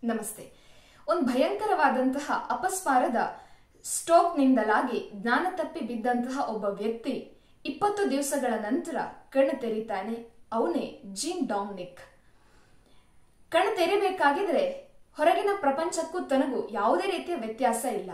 ನಮಸ್ತೆ. ಒಂದು ಭಯಂಕರವಾದಂತಹ ಅಪಸ್ಮಾರದ ಸ್ಟ್ರೋಕ್ನಿಂದಲಾಗಿ ಜ್ಞಾನ ತಪ್ಪಿ ಬಿದ್ದಂತಹ ಒಬ್ಬ ವ್ಯಕ್ತಿ 20 ದಿವಸಗಳ ನಂತರ ಕಣ್ಣು ತೆರೀತಾನೆ. ಅವನೇ ಜೀನ್ ಡಾಮಿನಿಕ್. ಕಣ್ಣು ತೆರಿಬೇಕಾಗಿದ್ರೆ ಹೊರಗಿನ ಪ್ರಪಂಚಕ್ಕೂ ತನಗೂ ಯಾವುದೇ ರೀತಿಯ ವ್ಯತ್ಯಾಸ ಇಲ್ಲ.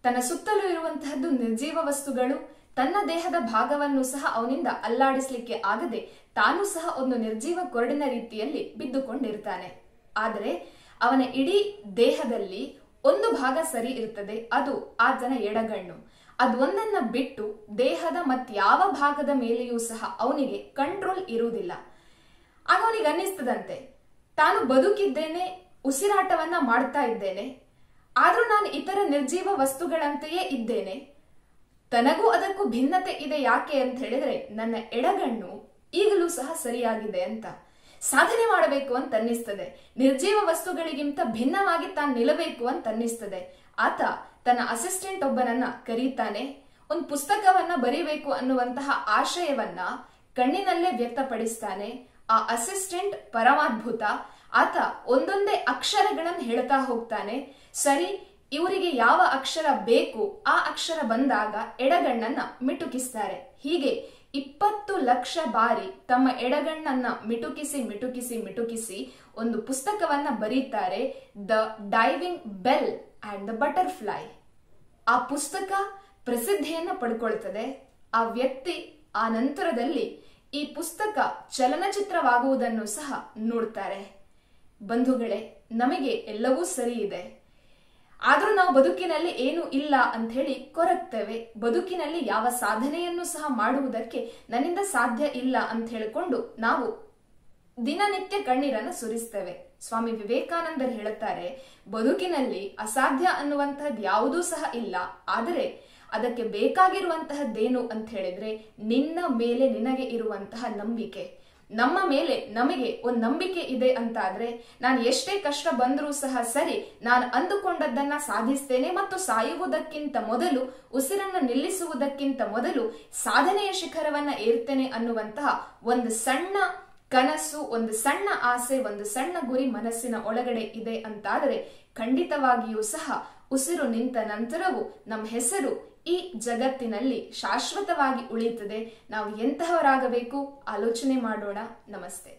ತನ್ನ ಸುತ್ತಲೂ ಇರುವಂತಹದ್ದು ನಿರ್ಜೀವ ವಸ್ತುಗಳು. ತನ್ನ ದೇಹದ ಭಾಗವನ್ನು ಸಹ ಅವನಿಂದ ಅಲ್ಲಾಡಿಸ್ಲಿಕ್ಕೆ ಆಗದೆ ತಾನು ಸಹ ಒಂದು ನಿರ್ಜೀವ ಕೊರಡಿನ ರೀತಿಯಲ್ಲಿ ಬಿದ್ದುಕೊಂಡಿರ್ತಾನೆ. ಆದರೆ ಅವನ ಇಡೀ ದೇಹದಲ್ಲಿ ಒಂದು ಭಾಗ ಸರಿ ಇರ್ತದೆ, ಅದು ಆತನ ಎಡಗಣ್ಣು. ಅದೊಂದನ್ನ ಬಿಟ್ಟು ದೇಹದ ಮತ್ಯಾವ ಭಾಗದ ಮೇಲೆಯೂ ಸಹ ಅವನಿಗೆ ಕಂಟ್ರೋಲ್ ಇರುವುದಿಲ್ಲ. ಆಗ ಅವನಿಗೆ ಅನ್ನಿಸ್ತದಂತೆ, ತಾನು ಬದುಕಿದ್ದೇನೆ, ಉಸಿರಾಟವನ್ನ ಮಾಡ್ತಾ ಇದ್ದೇನೆ, ಆದ್ರೂ ನಾನು ಇತರ ನಿರ್ಜೀವ ವಸ್ತುಗಳಂತೆಯೇ ಇದ್ದೇನೆ. ತನಗೂ ಅದಕ್ಕೂ ಭಿನ್ನತೆ ಇದೆ. ಯಾಕೆ ಅಂತ ಹೇಳಿದ್ರೆ ನನ್ನ ಎಡಗಣ್ಣು ಈಗಲೂ ಸಹ ಸರಿಯಾಗಿದೆ ಅಂತ. ಸಾಧನೆ ಮಾಡಬೇಕು ಅಂತ ಅನ್ನಿಸ್ತದೆ. ನಿರ್ಜೀವ ವಸ್ತುಗಳಿಗಿಂತ ಭಿನ್ನವಾಗಿ ತಾನು ನಿಲ್ಲಬೇಕು ಅಂತ ಅನ್ನಿಸ್ತದೆ. ಆತ ತನ್ನ ಅಸಿಸ್ಟೆಂಟ್ ಒಬ್ಬನನ್ನ ಕರೀತಾನೆ. ಒಂದು ಪುಸ್ತಕವನ್ನ ಬರೀಬೇಕು ಅನ್ನುವಂತಹ ಆಶಯವನ್ನ ಕಣ್ಣಿನಲ್ಲೇ ವ್ಯಕ್ತಪಡಿಸ್ತಾನೆ. ಆ ಅಸಿಸ್ಟೆಂಟ್ ಪರಮಾದ್ಭುತ. ಆತ ಒಂದೊಂದೇ ಅಕ್ಷರಗಳನ್ನು ಹೇಳ್ತಾ ಹೋಗ್ತಾನೆ. ಸರಿ, ಇವರಿಗೆ ಯಾವ ಅಕ್ಷರ ಬೇಕು ಆ ಅಕ್ಷರ ಬಂದಾಗ ಎಡಗಣ್ಣನ್ನ ಮಿಟುಕಿಸ್ತಾರೆ. ಹೀಗೆ 20 ಲಕ್ಷ ಬಾರಿ ತಮ್ಮ ಎಡಗಣ್ಣನ್ನ ಮಿಟುಕಿಸಿ ಮಿಟುಕಿಸಿ ಮಿಟುಕಿಸಿ ಒಂದು ಪುಸ್ತಕವನ್ನ ಬರೀತಾರೆ, the diving bell and the butterfly. ಆ ಪುಸ್ತಕ ಪ್ರಸಿದ್ಧಿಯನ್ನ ಪಡ್ಕೊಳ್ತದೆ. ಆ ವ್ಯಕ್ತಿ ಆ ನಂತರದಲ್ಲಿ ಈ ಪುಸ್ತಕ ಚಲನಚಿತ್ರವಾಗುವುದನ್ನು ಸಹ ನೋಡ್ತಾರೆ. ಬಂಧುಗಳೇ, ನಮಗೆ ಎಲ್ಲವೂ ಸರಿ ಇದೆ, ಆದ್ರೂ ನಾವು ಬದುಕಿನಲ್ಲಿ ಏನು ಇಲ್ಲ ಅಂತ ಹೇಳಿ ಕೊರಗ್ತೇವೆ. ಬದುಕಿನಲ್ಲಿ ಯಾವ ಸಾಧನೆಯನ್ನು ಸಹ ಮಾಡುವುದಕ್ಕೆ ನನ್ನಿಂದ ಸಾಧ್ಯ ಇಲ್ಲ ಅಂತ ಹೇಳಿಕೊಂಡು ನಾವು ದಿನನಿತ್ಯ ಕಣ್ಣೀರನ್ನು ಸುರಿಸ್ತೇವೆ. ಸ್ವಾಮಿ ವಿವೇಕಾನಂದರು ಹೇಳುತ್ತಾರೆ, ಬದುಕಿನಲ್ಲಿ ಅಸಾಧ್ಯ ಅನ್ನುವಂತಹದ್ದು ಯಾವುದೂ ಸಹ ಇಲ್ಲ, ಆದರೆ ಅದಕ್ಕೆ ಬೇಕಾಗಿರುವಂತಹದ್ದೇನು ಅಂತ ಹೇಳಿದ್ರೆ ನಿನ್ನ ಮೇಲೆ ನಿನಗೆ ಇರುವಂತಹ ನಂಬಿಕೆ. ನಮ್ಮ ಮೇಲೆ ನಮಗೆ ಒಂದು ನಂಬಿಕೆ ಇದೆ ಅಂತ ಆದ್ರೆ ನಾನು ಎಷ್ಟೇ ಕಷ್ಟ ಬಂದರೂ ಸಹ ಸರಿ, ನಾನು ಅಂದುಕೊಂಡದ್ದನ್ನ ಸಾಧಿಸ್ತೇನೆ ಮತ್ತು ಸಾಯುವುದಕ್ಕಿಂತ ಮೊದಲು, ಉಸಿರನ್ನು ನಿಲ್ಲಿಸುವುದಕ್ಕಿಂತ ಮೊದಲು ಸಾಧನೆಯ ಶಿಖರವನ್ನ ಏರ್ತೇನೆ ಅನ್ನುವಂತಹ ಒಂದು ಸಣ್ಣ ಕನಸು, ಒಂದು ಸಣ್ಣ ಆಸೆ, ಒಂದು ಸಣ್ಣ ಗುರಿ ಮನಸ್ಸಿನ ಒಳಗಡೆ ಇದೆ ಅಂತಾದರೆ ಖಂಡಿತವಾಗಿಯೂ ಸಹ ಉಸಿರು ನಿಂತ ನಂತರವೂ ನಮ್ಮ ಹೆಸರು ಈ ಜಗತ್ತಿನಲ್ಲಿ ಶಾಶ್ವತವಾಗಿ ಉಳಿಯುತ್ತದೆ. ನಾವು ಎಂತಹವರಾಗಬೇಕು ಆಲೋಚನೆ ಮಾಡೋಣ. ನಮಸ್ತೆ.